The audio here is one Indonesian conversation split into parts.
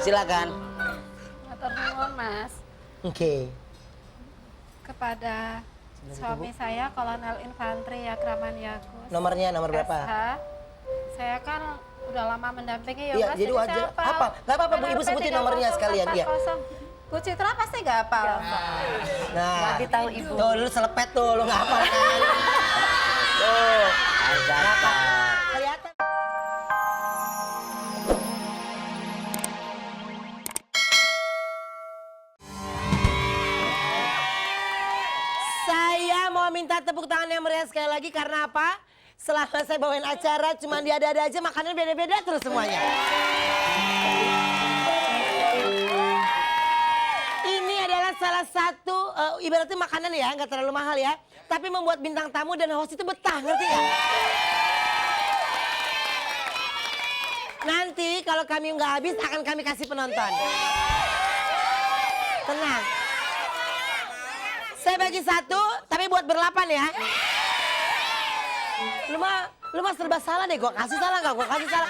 Silakan. Matur nuwun, Mas. Oke. Kepada suami saya, Kolonel Infantri Yakraman Yagus. Nomornya nomor berapa? SH. Saya kan udah lama mendampingi ya, Iya, Mas. jadi saya wajar. hafal. Apa? Nggak apa-apa, Bu. Ibu sebutin nomornya sekalian, ya. Bu Citra pasti nggak hafal. Nah, Berarti tahu Ibu. tuh lu selepet tuh, lu nggak apa kan? Tuh, apa? Kelihatan. Saya mau minta tepuk tangan yang meriah sekali lagi karena apa? Selama saya bawain acara cuma diada-ada aja, makannya beda-beda terus semuanya. Ini adalah salah satu ibaratnya makanan ya, nggak terlalu mahal ya, tapi membuat bintang tamu dan host itu betah, ngerti nggak? Nanti kalau kami nggak habis akan kami kasih penonton. Tenang. Saya bagi satu, tapi buat berlapan ya. Lu mah serba salah deh, gua kasih salah nggak? Gua kasih salah.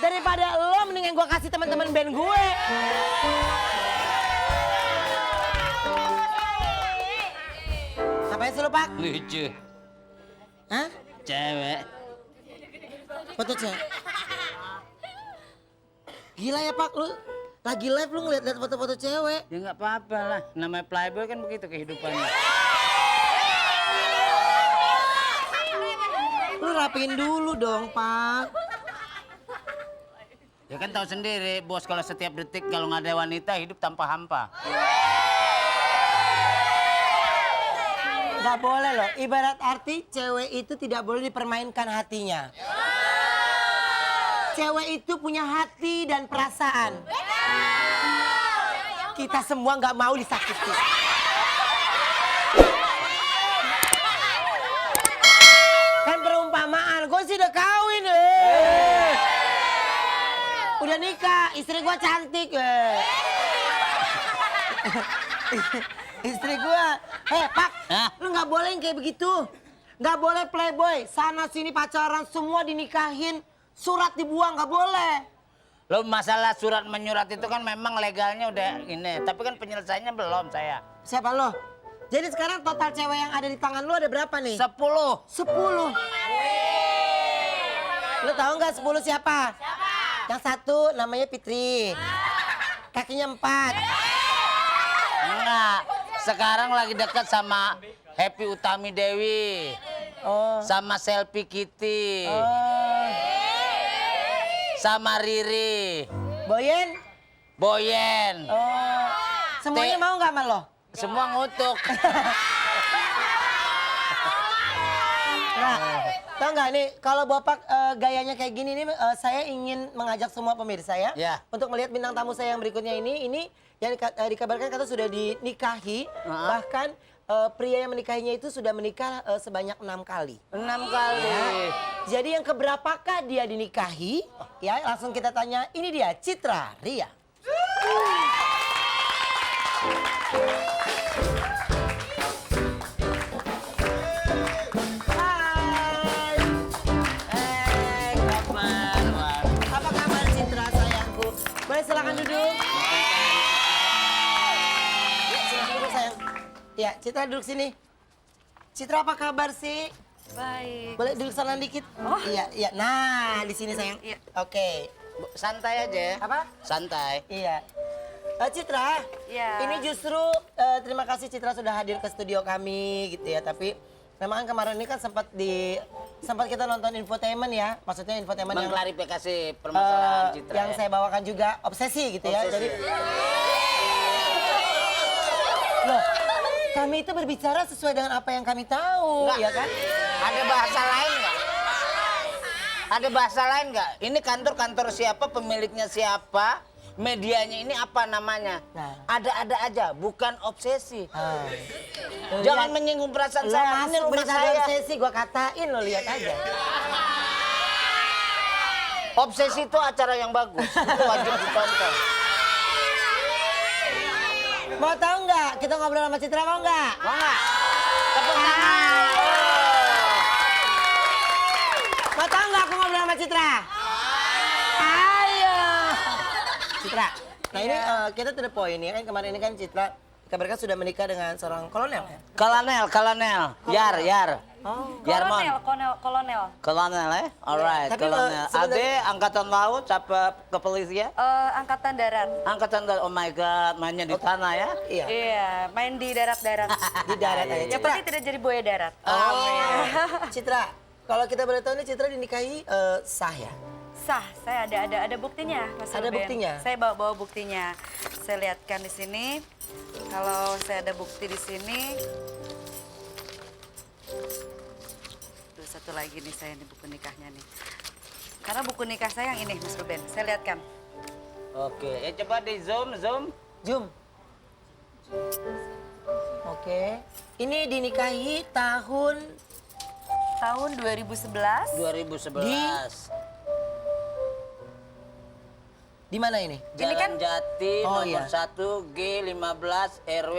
Daripada lo mendingan gua kasih teman-teman band gue. Ngapain sih lu, Pak? Lucu. Hah? Cewek. Foto cewek? Gila ya, Pak, lu lagi live lu ngeliat foto-foto cewek. Ya nggak apa-apa lah. Namanya playboy kan begitu kehidupannya. Lu rapiin dulu dong, Pak. Ya kan tahu sendiri, bos, kalau setiap detik kalau nggak ada wanita hidup tanpa hampa. Gak boleh loh, ibarat arti cewek itu tidak boleh dipermainkan hatinya. Cewek itu punya hati dan perasaan. Kita semua nggak mau disakiti. Kan perumpamaan, gue sih udah kawin. Udah nikah, istri gue cantik. Istri gue, Pak, Hah? lu nggak boleh yang kayak begitu. Nggak boleh playboy, sana sini pacaran, semua dinikahin, surat dibuang, nggak boleh. Lo masalah surat menyurat itu kan memang legalnya udah ini, tapi kan penyelesaiannya belum saya. Siapa lo? Jadi sekarang total cewek yang ada di tangan lu ada berapa nih? 10. 10. Lu tahu nggak 10 siapa? Yang satu namanya Fitri. Kakinya 4. Enggak. Sekarang lagi dekat sama Happy Utami Dewi. Oh. Sama Selfie Kitty. Oh. Sama Riri. Boyen? Boyen. Oh. Semuanya mau nggak sama lo? Semua ngutuk. Nah, tau nggak nih kalau Bapak gayanya kayak gini nih, saya ingin mengajak semua pemirsa ya, Ya. untuk melihat bintang tamu saya yang berikutnya ini yang dikabarkan kata sudah dinikahi, bahkan pria yang menikahinya itu sudah menikah sebanyak 6 kali. 6 kali. Jadi yang keberapakah dia dinikahi? Ya, langsung kita tanya. Ini dia Citra Ria. Hai. Kapan? Apa kabar Citra sayangku? Boleh silakan duduk. Ya, silakan duduk sayang. Ya, Citra duduk sini. Citra apa kabar sih? Baik. Boleh duduk sana dikit? Oh. Iya, iya. Nah, di sini sayang. Iya. Oke. Santai aja ya. Apa? Santai. Iya. Citra, Iya. ini justru terima kasih Citra sudah hadir ke studio kami gitu ya. Tapi memang kemarin ini kan sempat kita nonton infotainment ya. Maksudnya infotainment yang Mengklarifikasi permasalahan Citra yang ya. saya bawakan juga obsesi gitu ya. Obsesi. Jadi loh, kami itu berbicara sesuai dengan apa yang kami tahu, Enggak. ya kan? Ada bahasa lain nggak? Ada bahasa lain nggak? Ini kantor siapa, pemiliknya siapa, medianya ini apa namanya? Nah. Ada-ada aja, bukan obsesi. Ah. Jangan menyinggung perasaan Lo saya, ini masuk rumah berita saya. obsesi, gua katain lo lihat aja. Obsesi itu acara yang bagus, itu wajib ditonton. Mau tahu nggak? Kita ngobrol sama Citra mau nggak? Mau nggak? Tepuk tangan. Mau tahu nggak aku ngobrol sama Citra? Ayo. Citra, Nah ini kita to the point ya kan, kemarin ini kan Citra kabarkan sudah menikah dengan seorang kolonel ya? Kolonel. Yar. Oh. Yarman. Kolonel. Kolonel ya? Alright, Tapi, kolonel. sebenarnya- Ade angkatan laut, apa kepolisian? Angkatan darat. Angkatan darat, oh my god, mainnya di tanah ya? Iya. Iya, main di darat-darat. Di darat aja. Yang Citra. penting tidak jadi buaya darat. Oh. Citra, kalau kita boleh tahu nih Citra dinikahi sah ya? Sah, saya ada buktinya, Mas Ada Ruben. buktinya? Saya bawa buktinya. Saya lihatkan di sini. Kalau saya ada bukti di sini. Tuh satu lagi nih saya nih buku nikahnya nih. Karena buku nikah saya yang ini, Mas Ruben. Saya lihatkan. Oke, coba di zoom. Jum. Oke. Ini dinikahi tahun Tahun 2011. 2011. di mana ini? Ini kan- Jalan Jati, Oh, nomor iya. 1, G15, RW,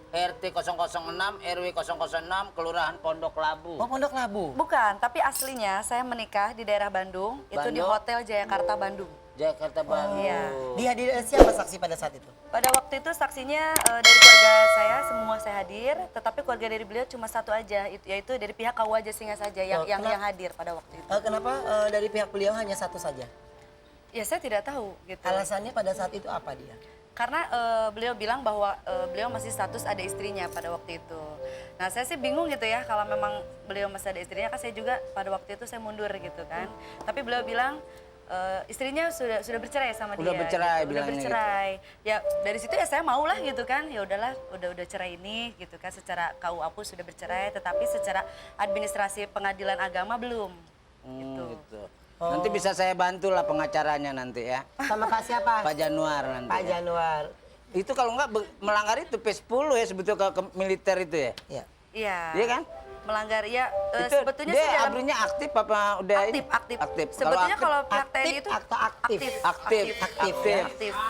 RT 006, RW 006, Kelurahan Pondok Labu. Oh, Pondok Labu. Bukan, tapi aslinya saya menikah di daerah Bandung. Itu di Bandung? Hotel Jayakarta Bandung. Jakarta Bandung. Iya. Dihadiri siapa saksi pada saat itu? Pada waktu itu saksinya dari keluarga saya semua saya hadir, tetapi keluarga dari beliau cuma satu aja, yaitu dari pihak KUA Jasinga saja yang Oh, kenapa? hadir pada waktu itu. Kenapa dari pihak beliau hanya satu saja? Ya saya tidak tahu gitu. Alasannya pada saat itu apa dia? Karena beliau bilang bahwa beliau masih status ada istrinya pada waktu itu. Nah saya sih bingung gitu ya kalau memang beliau masih ada istrinya, kan saya juga pada waktu itu saya mundur gitu kan. Tapi beliau bilang istrinya sudah bercerai sama Udah dia. bercerai, gitu. Udah bilangnya bercerai. Ya dari situ ya saya mau lah gitu kan. Ya udahlah, udah cerai ini gitu kan. Secara KUA pun sudah bercerai, tetapi secara administrasi pengadilan agama belum. Gitu. Gitu. Nanti bisa saya bantu lah pengacaranya nanti ya. Sama Pak siapa? Pak Januar nanti. Pak ya. Januar. Itu kalau nggak melanggar itu P10 ya sebetulnya ke militer itu ya. Iya. Iya. Iya kan? Melanggar ya Itu sebetulnya dia sih dalam abrinya aktif apa udah ini? aktif. Sebetulnya kalau pihak TNI aktif itu atau aktif?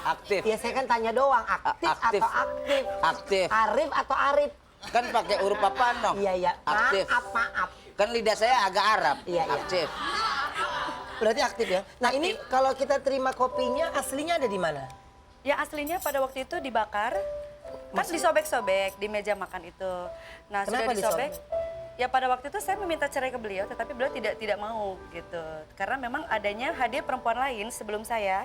Aktif. Ya saya kan tanya doang, aktif, Aktif. atau aktif? Aktif. Arif atau Arif? Kan pakai huruf apa no? Iya. Aktif. Maaf. Kan lidah saya agak Arab. Iya. Aktif. Berarti aktif ya? Nah ini kalau kita terima kopinya aslinya ada di mana? Ya aslinya pada waktu itu dibakar, kan disobek-sobek di meja makan itu. Nah Kenapa sudah disobek, ya pada waktu itu saya meminta cerai ke beliau, tetapi beliau tidak mau gitu. Karena memang adanya hadir perempuan lain sebelum saya,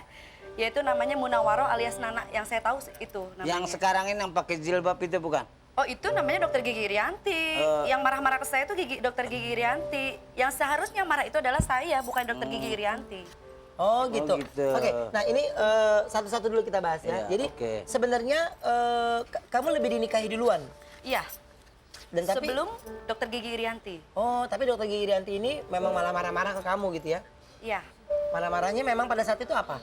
yaitu namanya Munawaro alias Nana, yang saya tahu itu namanya. Yang sekarang ini yang pakai jilbab itu bukan? Oh itu namanya Dokter Gigi Irianti. Yang marah-marah ke saya itu Dokter Gigi Irianti. Yang seharusnya marah itu adalah saya, bukan Dokter Gigi Irianti. Oh gitu. gitu. Oke, nah ini satu-satu dulu kita bahas ya. Iya, Jadi oke. sebenarnya kamu lebih dinikahi duluan. Iya, Dan tapi, sebelum Dokter Gigi Irianti. Oh, tapi Dokter Gigi Rianti ini memang malah marah-marah ke kamu gitu ya? Iya. Marah-marahnya memang pada saat itu apa?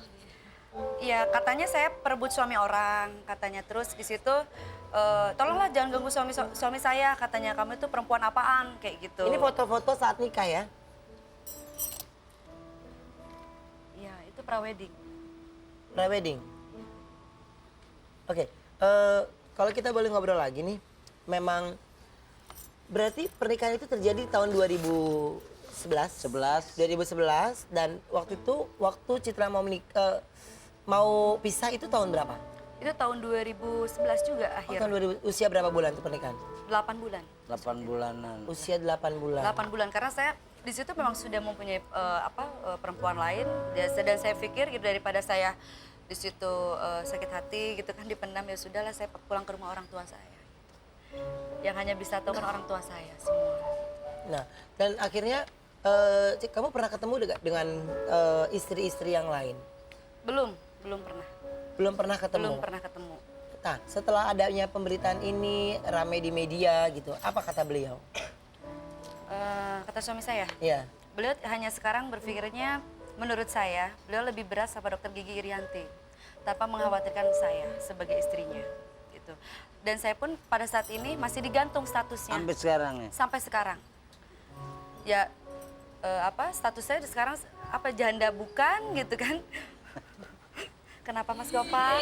Iya, katanya saya perebut suami orang, katanya. Terus di situ, tolonglah jangan ganggu suami saya, katanya. Kamu itu perempuan apaan, kayak gitu. Ini foto-foto saat nikah ya? Iya, itu prawedding. Pre-wedding? Oke, kalau kita boleh ngobrol lagi nih, memang berarti pernikahan itu terjadi tahun 2011 dan waktu itu, waktu Citra mau pisah itu tahun berapa? Itu tahun 2011 juga Oh, akhir. tahun 2000, usia berapa bulan itu pernikahan? 8 bulan. 8 bulanan. Usia 8 bulan. 8 bulan karena saya di situ memang sudah mempunyai perempuan lain dan saya pikir gitu daripada saya di situ sakit hati gitu kan dipendam, ya sudahlah saya pulang ke rumah orang tua saya. Yang hanya bisa tahu kan orang tua saya semua. Nah, dan akhirnya kamu pernah ketemu dengan istri-istri yang lain? Belum pernah. Belum pernah ketemu? Belum pernah ketemu. Nah, setelah adanya pemberitaan ini ramai di media gitu, apa kata beliau? Kata suami saya, Iya. beliau hanya sekarang berpikirnya, menurut saya, beliau lebih berat sama Dokter Gigi Irianti tanpa mengkhawatirkan saya sebagai istrinya, gitu. Dan saya pun pada saat ini masih digantung statusnya Sampai sekarang ya? sampai sekarang. Ya, status saya sekarang janda bukan gitu kan? Kenapa Mas Gopal?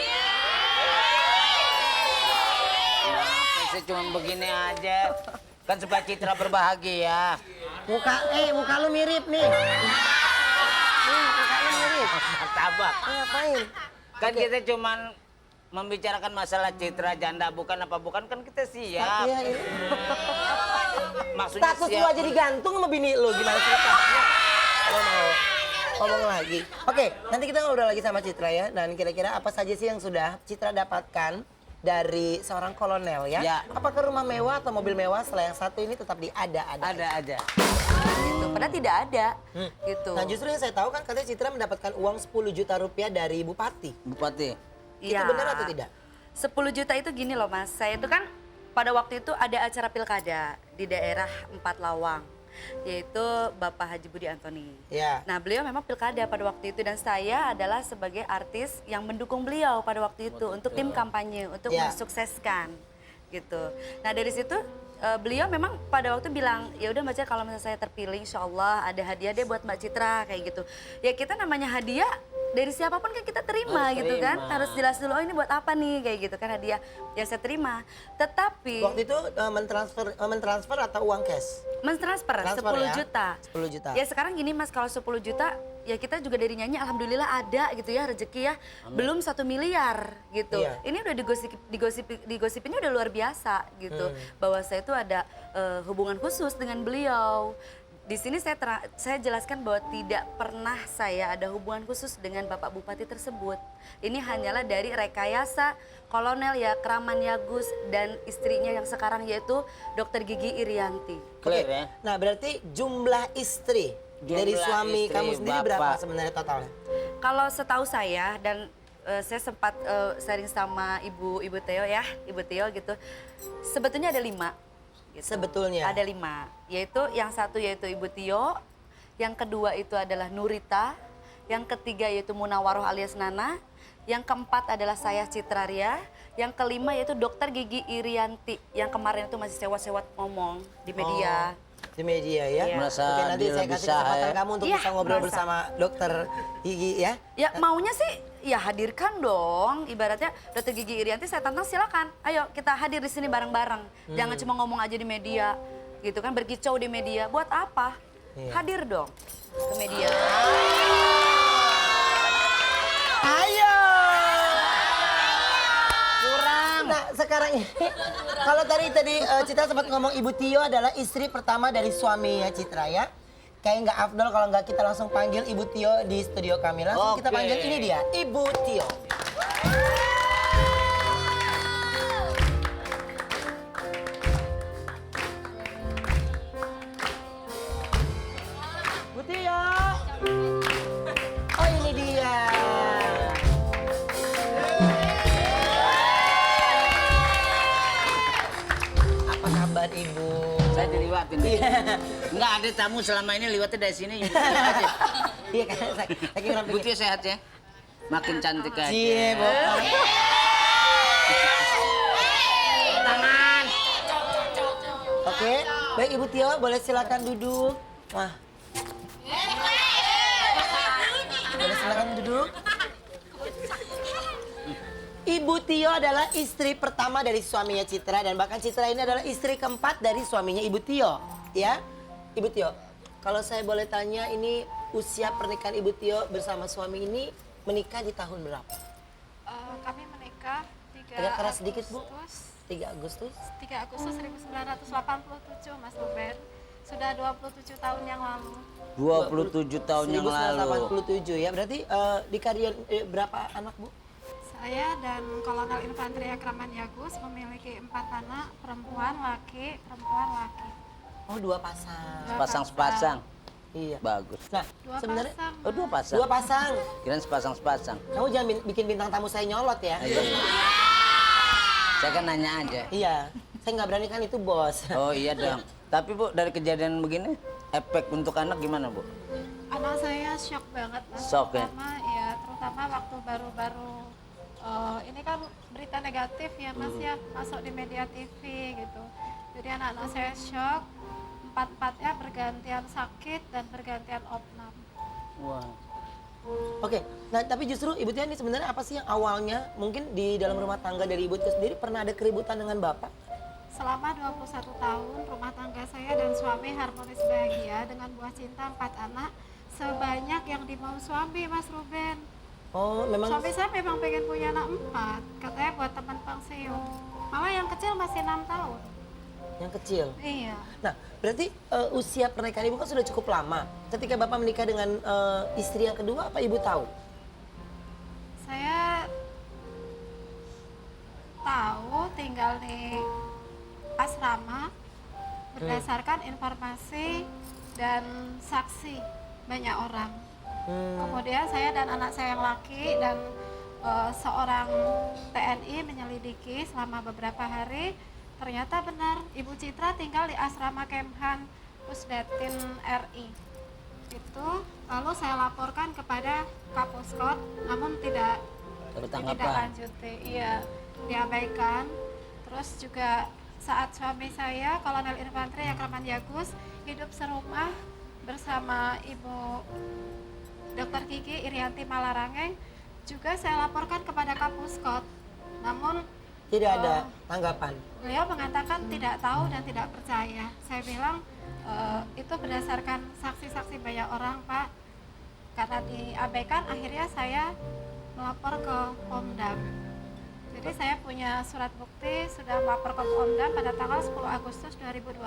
Kenapa sih cuma begini aja? Kan supaya Citra berbahagia. Muka lu mirip nih. Nih, muka lu mirip. Martabak. Ngapain? Kan kita cuman membicarakan masalah citra janda bukan apa bukan kan kita siap. Iya, iya. Maksudnya Status lu siap. aja digantung sama bini lu, gimana ceritanya? Lo mau ngomong lagi. Oke, nanti kita ngobrol lagi sama Citra ya. Dan kira-kira apa saja sih yang sudah Citra dapatkan dari seorang kolonel ya? Ya. Apakah rumah mewah atau mobil mewah setelah yang satu ini tetap ada? Ada aja. Gitu. Padahal tidak ada gitu. Nah justru yang saya tahu kan katanya Citra mendapatkan uang 10 juta rupiah dari Bupati. Bupati. Itu Iya. benar atau tidak? 10 juta itu gini loh Mas, saya itu kan pada waktu itu ada acara pilkada di daerah Empat Lawang, yaitu Bapak Haji Budi Antoni. Ya. Nah beliau memang pilkada pada waktu itu dan saya adalah sebagai artis yang mendukung beliau pada waktu itu untuk tim kampanye, untuk Ya. mensukseskan gitu. Nah dari situ beliau memang pada waktu bilang ya udah Mbak Citra kalau misalnya saya terpilih insya Allah ada hadiah deh buat Mbak Citra kayak gitu. Ya kita namanya hadiah dari siapapun kan kita terima Harus gitu kan. terima. Harus jelas dulu oh ini buat apa nih kayak gitu kan hadiah yang saya terima. Tetapi Waktu itu mentransfer atau uang cash? mentransfer Transfer 10 ya? juta. 10 juta. Ya sekarang gini Mas kalau 10 juta ya kita juga dari nyanyi alhamdulillah ada gitu ya rezeki ya. Belum 1 miliar gitu. Iya. Ini udah digosipinnya udah luar biasa gitu. Bahwa saya itu ada hubungan khusus dengan beliau. Di sini saya jelaskan bahwa tidak pernah saya ada hubungan khusus dengan Bapak Bupati tersebut. Ini hanyalah dari rekayasa Kolonel ya Kraman Yagus dan istrinya yang sekarang yaitu Dr. Gigi Irianti. Clear ya. Nah berarti jumlah istri dari Jumlah suami istri kamu sendiri berapa Bapak. sebenarnya totalnya? Kalau setahu saya dan saya sempat sharing sama Ibu Teo ya, Ibu Teo gitu. Sebetulnya ada 5. Gitu. Sebetulnya? Ada 5, yaitu yang satu yaitu Ibu Tio, yang kedua itu adalah Nurita, yang ketiga yaitu Munawaroh alias Nana, yang keempat adalah saya Citra Ria, yang kelima yaitu Dokter Gigi Irianti, yang kemarin itu masih sewot-sewot ngomong di media. Di media ya? Iya. Merasa Oke nanti dia saya lebih kasih sah, kesempatan ya? kamu untuk Iya, bisa ngobrol merasa. bersama dokter Gigi ya? Ya maunya sih ya hadirkan dong. Ibaratnya Dokter Gigi Irianti saya tantang silakan. Ayo kita hadir di sini bareng-bareng. Jangan cuma ngomong aja di media gitu kan berkicau di media. Buat apa? Iya. Hadir dong ke media. Ayo! Kurang. Nah sekarang ini, kalau tadi Citra sempat ngomong Ibu Tio adalah istri pertama dari suami ya Citra ya. Kayak nggak afdol kalau nggak kita langsung panggil Ibu Tio di studio kami. Langsung kita Oke. panggil ini dia, Ibu Tio. Bu Tio. Oh ini dia. Apa kabar Ibu? Saya diliwatin. Iya. Enggak ada tamu selama ini liwatnya dari sini. aja. Iya kan saya kira Bu Tio sehat ya? Makin cantik aja. Cie, Bu. Tangan. Oke, baik Ibu Tio boleh silakan duduk. Wah. Boleh silakan duduk. Ibu Tio adalah istri pertama dari suaminya Citra dan bahkan Citra ini adalah istri keempat dari suaminya Ibu Tio, ya. Ibu Tio, kalau saya boleh tanya ini usia pernikahan Ibu Tio bersama suami ini menikah di tahun berapa? Kami menikah 3 Agak keras sedikit, Bu. Agustus, 3 Agustus? 3 Agustus 1987 Mas Ruben. Sudah 27 tahun yang lalu. 27 tahun yang lalu. 1987 ya. Berarti di kalian berapa anak, Bu? Saya dan Kolonel Infanteri Kraman Yagus memiliki 4 anak, perempuan, laki, perempuan, laki. Oh, 2 pasang. Sepasang-sepasang. Iya. Bagus. Nah, 2 sebenarnya pasang. Oh 2 pasang. 2 pasang. Kirain sepasang-sepasang. Kamu jangan bikin bintang tamu saya nyolot ya. Iya. Saya kan nanya aja. Iya. Saya nggak berani kan itu bos. Oh iya dong. Tapi Bu, dari kejadian begini, efek untuk anak gimana Bu? Anak saya shock banget Mas. Shock, ya? Terutama waktu baru-baru ini kan berita negatif ya Mas ya, masuk di media TV gitu. Jadi anak-anak saya shock, 4-4-nya bergantian sakit dan bergantian opnam. Wah. Oke. Nah, tapi justru Ibu Tia ini sebenarnya apa sih yang awalnya mungkin di dalam rumah tangga dari Ibu Tia sendiri pernah ada keributan dengan Bapak? Selama 21 tahun rumah tangga saya dan suami harmonis bahagia dengan buah cinta 4 anak sebanyak yang dimau suami Mas Ruben. Oh, memang Suami saya memang pengen punya anak 4, katanya buat teman pensiun. Malah yang kecil masih 6 tahun. yang kecil. Iya. Nah, berarti usia pernikahan ibu kan sudah cukup lama. Ketika bapak menikah dengan istri yang kedua, apa ibu tahu? Saya tahu tinggal di asrama berdasarkan informasi dan saksi banyak orang. Kemudian saya dan anak saya yang laki dan seorang TNI menyelidiki selama beberapa hari. Ternyata benar Ibu Citra tinggal di asrama Kemhan Pusdatin RI. Itu lalu saya laporkan kepada Kapuskot, namun tidak lanjuti. Iya, diabaikan. Terus juga saat suami saya Kolonel Infanteri Akraman Yagus hidup serumah bersama Ibu Dr. Kiki Irianti Malarangeng, juga saya laporkan kepada Kapuskot. Namun Tidak ada tanggapan. beliau mengatakan tidak tahu dan tidak percaya. Saya bilang itu berdasarkan saksi-saksi banyak orang, Pak. Karena diabaikan, akhirnya saya melapor ke Pomdam. Jadi saya punya surat bukti sudah melapor ke Pomdam pada tanggal 10 Agustus 2012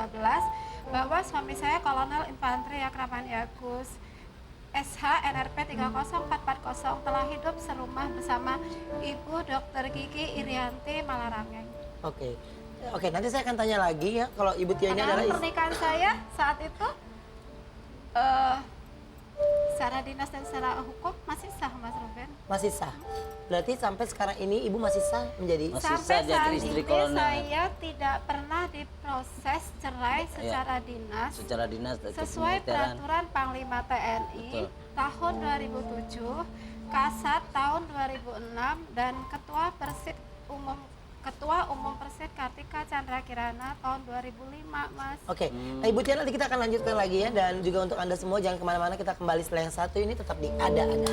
bahwa suami saya Kolonel Infanteri Akraman Yagus SH NRP 30440 telah hidup serumah bersama Ibu Dr. Kiki Irianti Malarangeng. Oke. Oke, nanti saya akan tanya lagi ya kalau Ibu Tio ini Karena adalah pernikahan saya saat itu secara dinas dan secara hukum masih sah, Mas Ruben. masih sah. Berarti sampai sekarang ini Ibu masih sah menjadi Masih Sampai sah jadi saat istri ini kolonel. saya tidak pernah diproses cerai secara dinas Secara dinas sesuai kemiliteran. peraturan Panglima TNI Betul. tahun 2007, Kasat tahun 2006 dan Ketua Umum Persid Kartika Chandra Kirana tahun 2005, Mas. Oke, nah, Ibu Tia nanti kita akan lanjutkan lagi ya, dan juga untuk Anda semua jangan kemana-mana, kita kembali setelah yang satu ini tetap di Ada-Ada.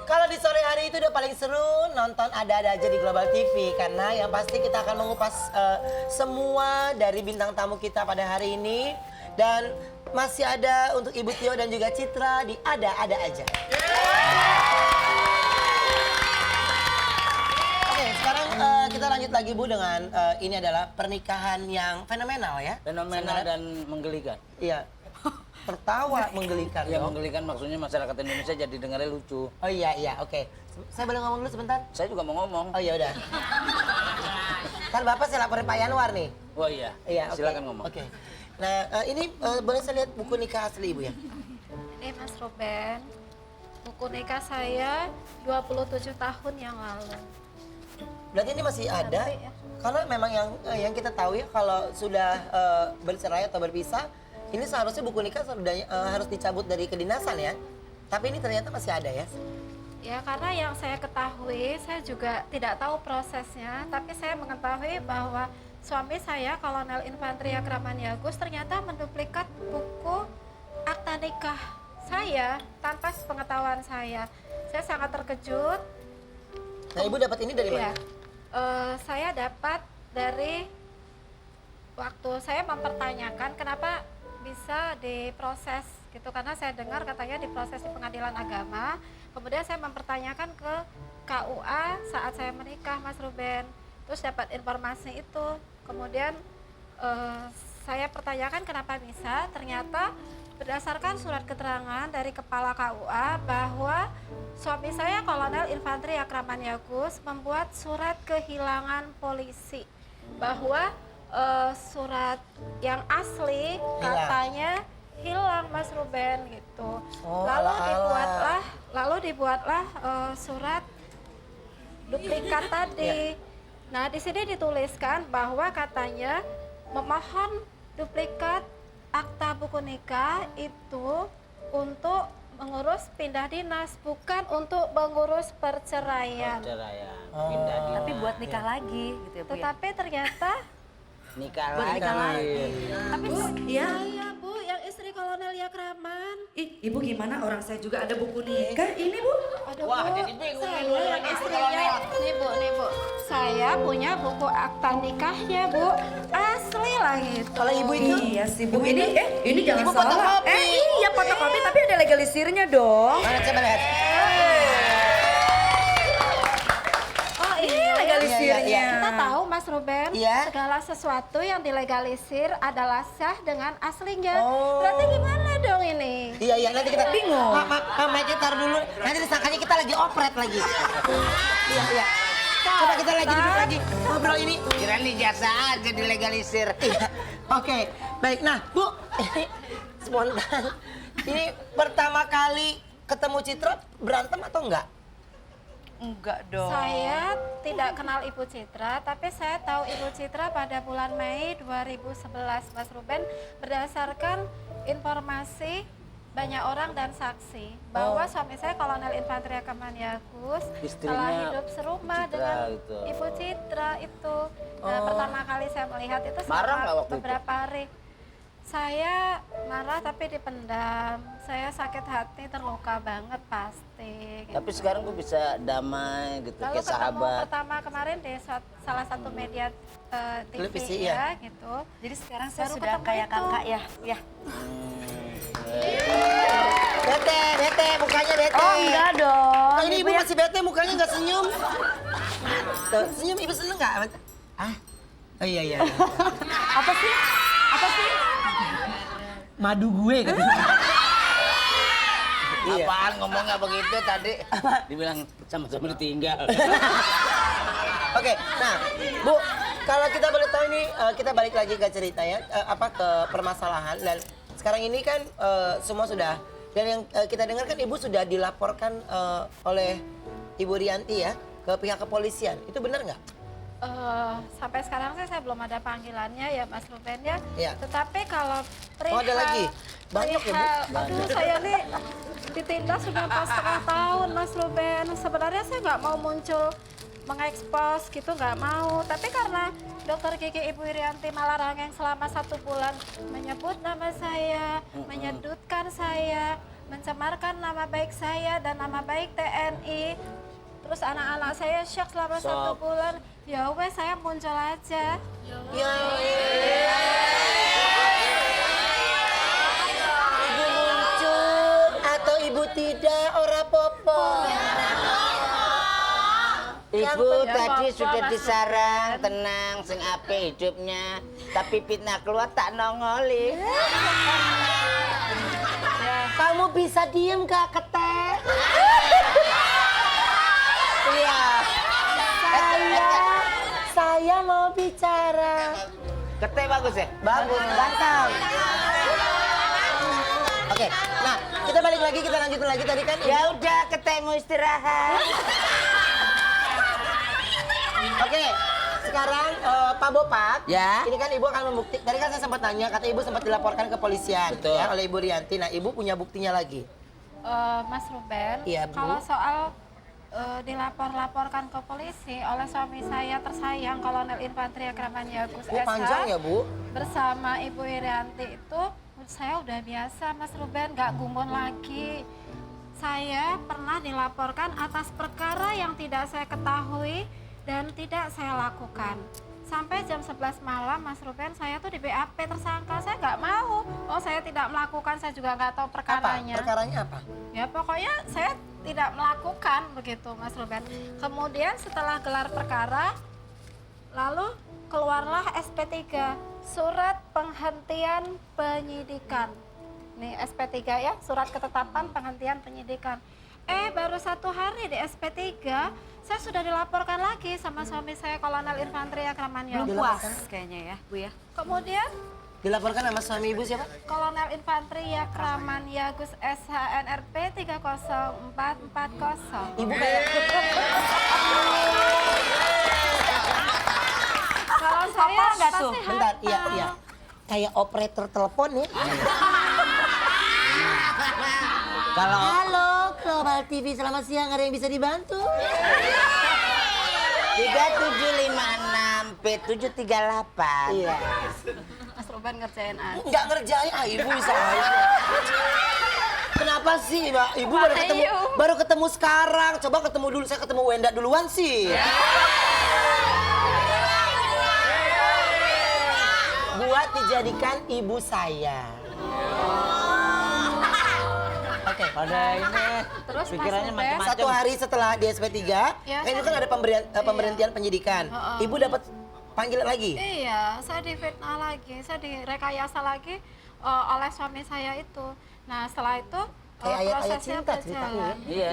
Kalau di sore hari itu udah paling seru nonton Ada-Ada aja di Global TV, karena yang pasti kita akan mengupas semua dari bintang tamu kita pada hari ini, dan masih ada untuk Ibu Tio dan juga Citra di Ada-Ada aja. Oke, sekarang kita lanjut lagi Bu dengan ini adalah pernikahan yang fenomenal ya. Fenomenal dan menggelikan. Iya. Tertawa menggelikan Ya dong. menggelikan maksudnya masyarakat Indonesia jadi dengarnya lucu. Oh iya, oke. Saya boleh ngomong dulu sebentar? Saya juga mau ngomong. Oh iya udah. Kan Bapak saya laporin Pak Yanwar nih. Oh iya, Iya, oke. silakan ngomong. Oke. Nah, ini boleh saya lihat buku nikah asli Ibu ya? Ini Mas Ruben, buku nikah saya 27 tahun yang lalu. Berarti ini masih ada? Cantik ya. Karena memang yang kita tahu ya, kalau sudah bercerai atau berpisah, ini seharusnya buku nikah sudah harus dicabut dari kedinasan ya. Tapi ini ternyata masih ada ya. Ya, karena yang saya ketahui, saya juga tidak tahu prosesnya, tapi saya mengetahui bahwa suami saya, Kolonel Infanteri Akraman Yagus, ternyata menduplikat buku akta nikah saya tanpa sepengetahuan saya. Saya sangat terkejut. Nah, Ibu dapat ini dari mana? Iya. Saya dapat dari waktu saya mempertanyakan kenapa bisa diproses gitu, karena saya dengar katanya diproses di pengadilan agama. Kemudian saya mempertanyakan ke KUA saat saya menikah, Mas Ruben. Terus dapat informasi itu. Kemudian saya pertanyakan kenapa bisa. Ternyata berdasarkan surat keterangan dari Kepala KUA bahwa suami saya Kolonel Infanteri Akraman Yagus membuat surat kehilangan polisi, bahwa surat yang asli katanya hilang, Mas Ruben gitu. Oh, Lalu dibuatlah surat duplikat tadi. Nah, di sini dituliskan bahwa katanya memohon duplikat akta buku nikah itu untuk mengurus pindah dinas, bukan untuk mengurus perceraian. Perceraian, pindah dinas. Tapi buat nikah lagi gitu ya Bu ya. Tetapi ternyata Nikah Buat lagi. nikah lagi. tapi saya Bu yang istri Kolonel Yakraman Ih, ibu gimana? Orang saya juga ada buku nikah ini bu. Aduh, Wah, Bu, jadi bingung nih saya dulu lagi istri kolonel. nih bu, saya punya buku akta nikahnya bu, asli lah gitu. Kalau ibu itu? Iya sih bu. Ini jangan Ibu salah. fotokopi. Iya fotokopi tapi ada legalisirnya dong. Mana coba lihat. Oh Ini iya, legalisirnya. Iya. kita tahu Mas Ruben, Iya. segala sesuatu yang dilegalisir adalah sah dengan aslinya. Oh. Berarti gimana dong ini? Iya, nanti kita Bingung. Mike taruh dulu. Nanti disangkanya kita lagi operet lagi. Iya. Coba kita duduk lagi ngobrol ini. Kira nih jasa aja dilegalisir. Iya. Oke, baik. Nah, Bu, ini spontan. Ini pertama kali ketemu Citra berantem atau enggak? Enggak dong. Saya tidak kenal Ibu Citra, tapi saya tahu Ibu Citra pada bulan Mei 2011, Mas Ruben, berdasarkan informasi banyak orang dan saksi bahwa suami saya Kolonel Infanteri Kamaniagus telah Istrinya hidup serumah Citra dengan itu. Ibu Citra itu. Nah, pertama kali saya melihat itu Marah nggak selama waktu itu? beberapa hari. Saya marah tapi dipendam. Saya sakit hati, terluka banget pasti. Gitu. Tapi sekarang gue bisa damai gitu, Lalu kayak ketemu sahabat. pertama kemarin di salah satu media TV Televisi, ya gitu. Jadi sekarang saya Baru sudah ketemu kayak itu. kakak ya. Ya. Bete, mukanya bete. Oh enggak dong. Oh, ini ibu masih bete, mukanya nggak senyum. Tuh, senyum, ibu seneng nggak? Ah? Oh iya. Apa sih? Apa sih? Madu gue katanya. Iya. Apaan ngomongnya begitu tadi? Dibilang sama-sama ditinggal. Oke, nah, Bu, kalau kita boleh tahu ini, kita balik lagi ke cerita ya, ke permasalahan. Dan sekarang ini kan semua sudah, dan yang kita dengar kan Ibu sudah dilaporkan oleh Ibu Rianti ya ke pihak kepolisian. Itu benar nggak? Sampai sekarang sih saya belum ada panggilannya ya Mas Ruben ya. Iya. Tetapi kalau Oh, ada lagi? Banyak ya, Bu? aduh saya nih ditindas sudah pas setengah tahun Mas Ruben. Sebenarnya saya nggak mau muncul mengekspos gitu, nggak mau. Tapi karena Dokter Gigi Ibu Irianti Malarangeng selama 1 bulan menyebut nama saya, menyudutkan saya, mencemarkan nama baik saya dan nama baik TNI. Terus anak-anak saya shock selama 1 bulan. Ya wes saya muncul aja. Ya. Ibu muncul atau ibu tidak, ora popo. Ibu Ya, tadi apa-apa, sudah Mas disarang, tenang, sing ape hidupnya. Tapi fitnah keluar tak nongoli. Kamu bisa diem gak, Ketek? Iya. Saya mau bicara. Ketek bagus ya? Bagus, ganteng. Oke, nah kita balik lagi, kita lanjutin lagi tadi kan. Ya udah, Ketek mau istirahat. Oke, sekarang Pak Bopak, Ya. ini kan Ibu akan membuktikan. Tadi kan saya sempat tanya, kata Ibu sempat dilaporkan ke polisian Betul. ya oleh Ibu Rianti. Nah, Ibu punya buktinya lagi. Mas Ruben, Iya, Bu. kalau soal dilapor-laporkan ke polisi oleh suami saya tersayang Kolonel Infanteri Kamaniagus Bu, panjang ya, Bu? bersama Ibu Irianti itu saya udah biasa Mas Ruben, nggak gumun lagi. Saya pernah dilaporkan atas perkara yang tidak saya ketahui dan tidak saya lakukan. Sampai jam 11 malam Mas Ruben, saya tuh di BAP tersangka. Saya nggak mau. Oh, saya tidak melakukan, saya juga nggak tahu perkaranya. Apa? Perkaranya apa? Ya pokoknya saya tidak melakukan begitu Mas Ruben. Kemudian setelah gelar perkara, lalu keluarlah SP3, surat penghentian penyidikan. Nih SP3 ya, surat ketetapan penghentian penyidikan. Baru 1 hari di SP3, saya sudah dilaporkan lagi sama suami saya Kolonel Infanteri Kamaniagus. Belum puas kayaknya ya Bu ya. Kemudian Dilaporkan sama suami Ibu siapa? Kolonel Infanteri Kamaniagus SHNRP 30440. Ibu kayak Kalau saya nggak pasti tuh? bentar, hafal. iya. Kayak operator telepon ya. Kalau Halo, Global TV, selamat siang. Ada yang bisa dibantu? 3756 P738. Iya. Mas Ruben ngerjain aja. Nggak ngerjain, Ibu bisa aja. Kenapa sih, Mbak? Ibu baru ketemu sekarang. Coba ketemu dulu, saya ketemu Wenda duluan sih. Buat dijadikan ibu saya. Oke. Pada ini Terus pikirannya Mas Ubed, macam-macam. 1 hari setelah di SP3, Ya, kan itu saya- kan ada pemberhentian penyidikan. Ibu dapat panggilan lagi? Iya, saya difitnah lagi, saya direkayasa lagi oleh suami saya itu. Nah, setelah itu Kayak ayat-ayat prosesnya cinta ceritanya. berjalan. Iya,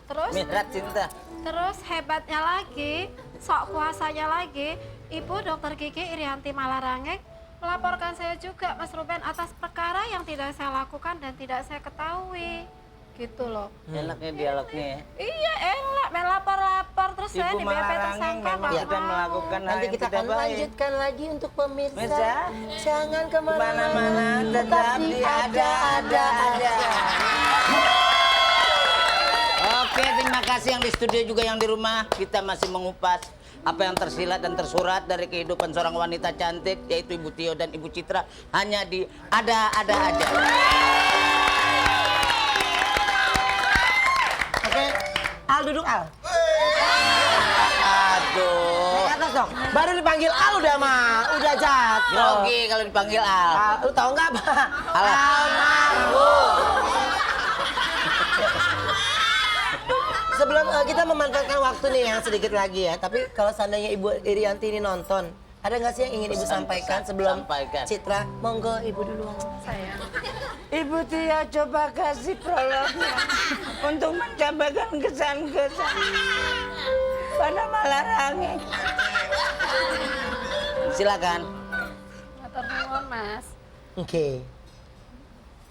Terus Mihrat cinta. Terus hebatnya lagi, sok kuasanya lagi, Ibu Dokter Gigi Irianti Malarangeng melaporkan saya juga, Mas Ruben, atas perkara yang tidak saya lakukan dan tidak saya ketahui. Gitu loh. Enaknya dialognya ya. Iya, enak, main lapor-lapor terus saya Ibu di BAP Malarangeng tersangka memang nggak sudah mau. melakukan hal Nanti yang kita tidak akan baik. lanjutkan lagi untuk pemirsa. Pemirsa, Jangan kemana-mana, Mana-mana tetap di ada. Oke, terima kasih yang di studio juga yang di rumah. Kita masih mengupas apa yang tersilat dan tersurat dari kehidupan seorang wanita cantik, yaitu Ibu Tio dan Ibu Citra, hanya di ada aja. Oke, Al duduk Al. Aduh, Naik atas dong. Baru dipanggil Al udah udah jatuh. grogi kalau dipanggil Al. Al, lu tahu nggak apa? Al. Almarhum. Sebelum kita memanfaatkan waktu nih yang sedikit lagi ya, tapi kalau seandainya Ibu Irianti ini nonton, ada nggak sih yang ingin Ibu sampaikan sebelum sampaikan. Citra? Monggo Ibu dulu. Saya. Ibu Tia coba kasih prolognya untuk mencabarkan kesan-kesan pada Malarangeng. Silakan. Matur nuwun, Mas. Oke.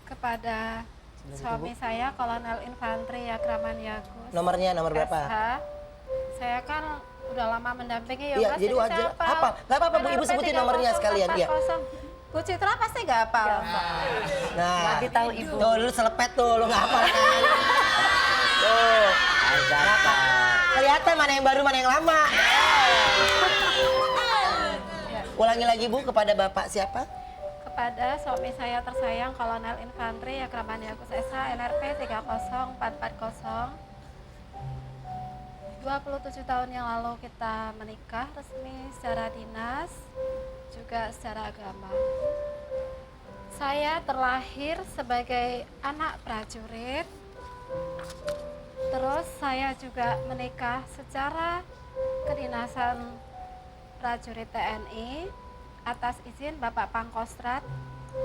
Kepada suami saya, Kolonel Infantri Yakraman Yagus. Nomor berapa? SH. Saya kan udah lama mendampingi ya, Iya, Mas. jadi wajar. saya Apa? Nggak apa-apa, Bu. Ibu sebutin nomornya sekalian, iya. 3040. Bu Citra pasti nggak hafal. Nah, Lebih tahu Ibu. tuh lu selepet tuh, lu nggak apa kan? Tuh, kelihatan mana yang baru, mana yang lama. Ulangi lagi Bu, kepada Bapak siapa? Kepada suami saya tersayang, Kolonel Infantri Yakraman Yagus SH, NRP 30440. 27 tahun yang lalu kita menikah resmi secara dinas, juga secara agama. Saya terlahir sebagai anak prajurit. Terus saya juga menikah secara kedinasan prajurit TNI atas izin Bapak Pangkostrat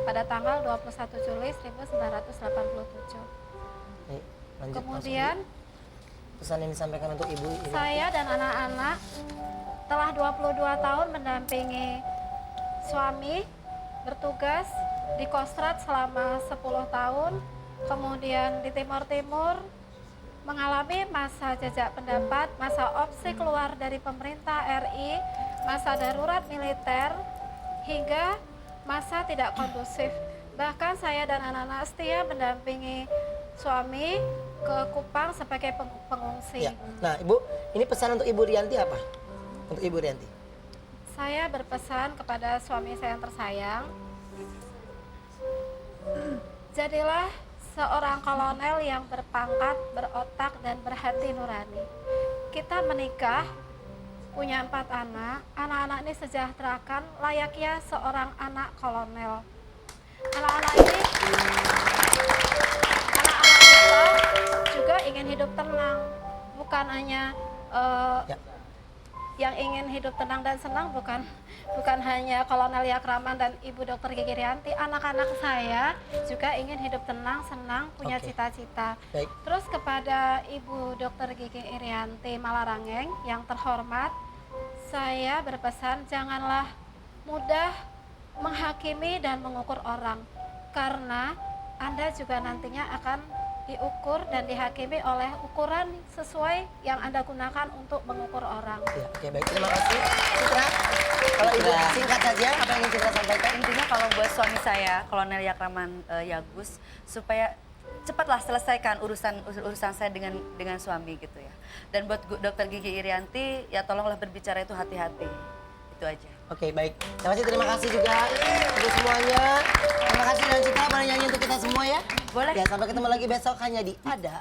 pada tanggal 21 Juli 1987. Nih, lanjut, Kemudian langsung. Pesan yang disampaikan untuk Ibu ini. saya dan anak-anak telah 22 tahun mendampingi suami bertugas di Kostrat selama 10 tahun, kemudian di Timur Timur mengalami masa jejak pendapat, masa opsi keluar dari pemerintah RI, masa darurat militer, hingga masa tidak kondusif. Bahkan saya dan anak-anak setia mendampingi suami ke Kupang sebagai pengungsi. Ya. Nah, Ibu, ini pesan untuk Ibu Rianti apa? Untuk Ibu Rianti. Saya berpesan kepada suami saya yang tersayang, jadilah seorang kolonel yang berpangkat, berotak, dan berhati nurani. Kita menikah, punya 4 anak, anak-anak ini sejahterakan layaknya seorang anak kolonel. Anak-anak ini, anak-anak kita juga ingin hidup tenang, bukan hanya Ya. yang ingin hidup tenang dan senang bukan hanya Kolonel Yakraman dan Ibu Dokter Gigi Rianti, anak-anak saya juga ingin hidup tenang, senang, punya Oke. cita-cita. Baik. Terus kepada Ibu Dokter Gigi Irianti Malarangeng yang terhormat, saya berpesan janganlah mudah menghakimi dan mengukur orang, karena Anda juga nantinya akan diukur dan dihakimi oleh ukuran sesuai yang Anda gunakan untuk mengukur orang. Ya, oke baik. Terima kasih. Citra, kalau Ibu singkat saja apa yang ingin Citra sampaikan? Intinya kalau buat suami saya, Kolonel Yakraman Yagus, supaya cepatlah selesaikan urusan saya dengan suami gitu ya. Dan buat Dokter Gigi Irianti, ya tolonglah berbicara itu hati-hati. Itu aja. Oke baik. Terima kasih juga untuk semuanya. Terima kasih dan Citra boleh nyanyi untuk kita semua ya? Boleh. Ya, sampai ketemu lagi besok hanya di Ada.